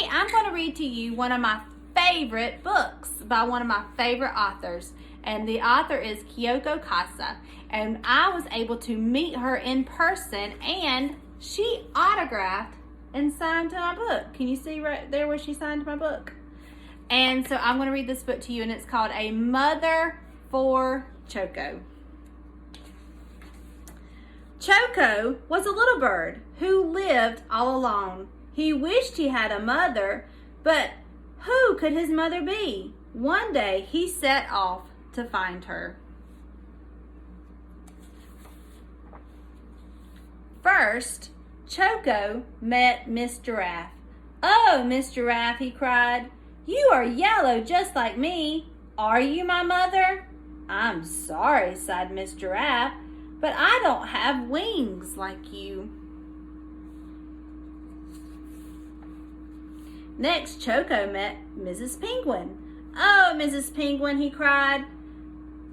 Today, I'm going to read to you one of my favorite books by one of my favorite authors. And the author is Kyoko Kasa. And I was able to meet her in person, and she autographed and signed to my book. Can you see right there where she signed to my book? And so I'm going to read this book to you, and it's called A Mother for Chaco. Chaco was a little bird who lived all alone. He wished he had a mother, but who could his mother be? One day he set off to find her. First, Chaco met Miss Giraffe. "Oh, Miss Giraffe," he cried, "you are yellow just like me. Are you my mother?" "I'm sorry," sighed Miss Giraffe, "but I don't have wings like you." Next, Chaco met Mrs. Penguin. "Oh, Mrs. Penguin," he cried,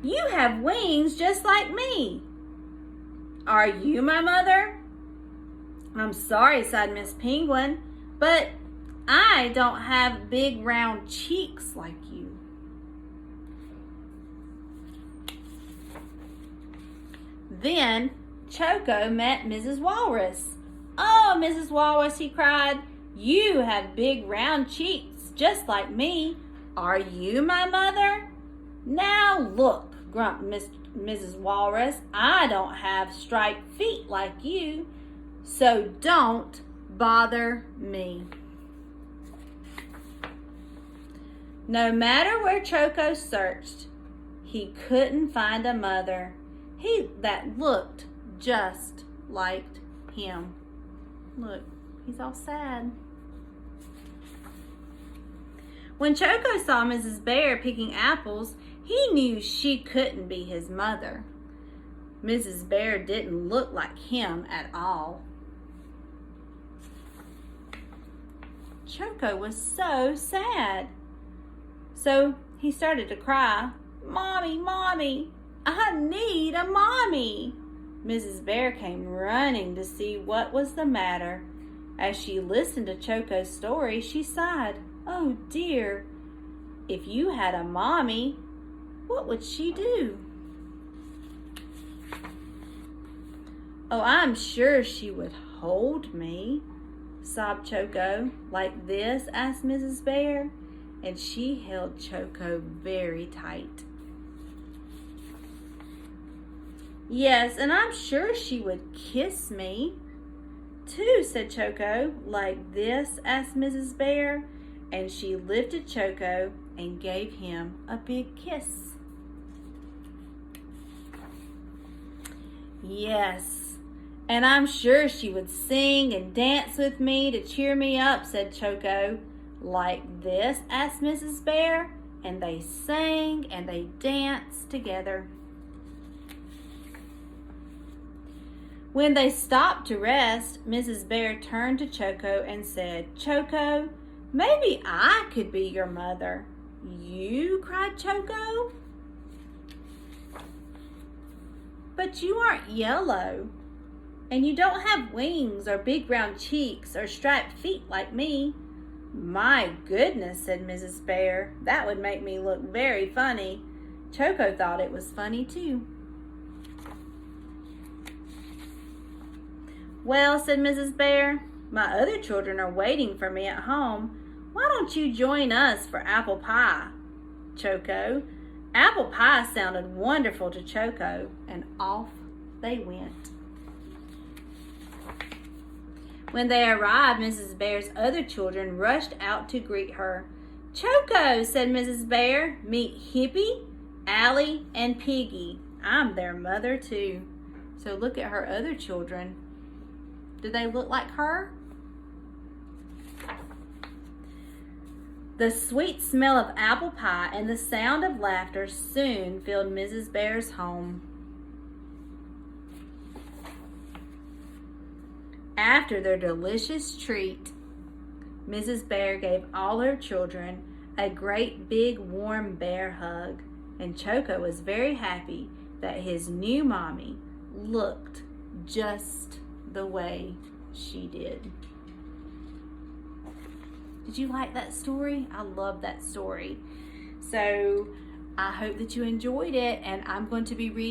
"you have wings just like me. Are you my mother?" "I'm sorry," sighed Miss Penguin, "but I don't have big round cheeks like you." Then Chaco met Mrs. Walrus. "Oh, Mrs. Walrus," he cried, "you have big round cheeks just like me. Are you my mother?" "Now look," grumped Mrs. Walrus, "I don't have striped feet like you, so don't bother me." No matter where Chaco searched, he couldn't find a mother that looked just like him. Look, he's all sad. When Chaco saw Mrs. Bear picking apples, he knew she couldn't be his mother. Mrs. Bear didn't look like him at all. Chaco was so sad. So he started to cry. "Mommy, Mommy, I need a mommy." Mrs. Bear came running to see what was the matter. As she listened to Chaco's story, she sighed. "Oh dear, if you had a mommy, what would she do?" "Oh, I'm sure she would hold me," sobbed Chaco. "Like this?" asked Mrs. Bear, and she held Chaco very tight. "Yes, and I'm sure she would kiss me too," said Chaco. "Like this?" asked Mrs. Bear, and she lifted Chaco and gave him a big kiss. "Yes, and I'm sure she would sing and dance with me to cheer me up," said Chaco. "Like this?" asked Mrs. Bear, and they sang and they danced together. When they stopped to rest, Mrs. Bear turned to Chaco and said, "Chaco, maybe I could be your mother." "You?" cried Chaco. "But you aren't yellow, and you don't have wings or big round cheeks or striped feet like me." "My goodness," said Mrs. Bear, "that would make me look very funny." Chaco thought it was funny too. "Well," said Mrs. Bear, "my other children are waiting for me at home. Why don't you join us for apple pie, Chaco?" Apple pie sounded wonderful to Chaco, and off they went. When they arrived, Mrs. Bear's other children rushed out to greet her. "Chaco," said Mrs. Bear, "meet Hippie, Allie, and Piggy. I'm their mother too." So look at her other children. Do they look like her? The sweet smell of apple pie and the sound of laughter soon filled Mrs. Bear's home. After their delicious treat, Mrs. Bear gave all her children a great big warm bear hug, and Chaco was very happy that his new mommy looked just the way she did. Did you like that story? I love that story. So I hope that you enjoyed it, and I'm going to be reading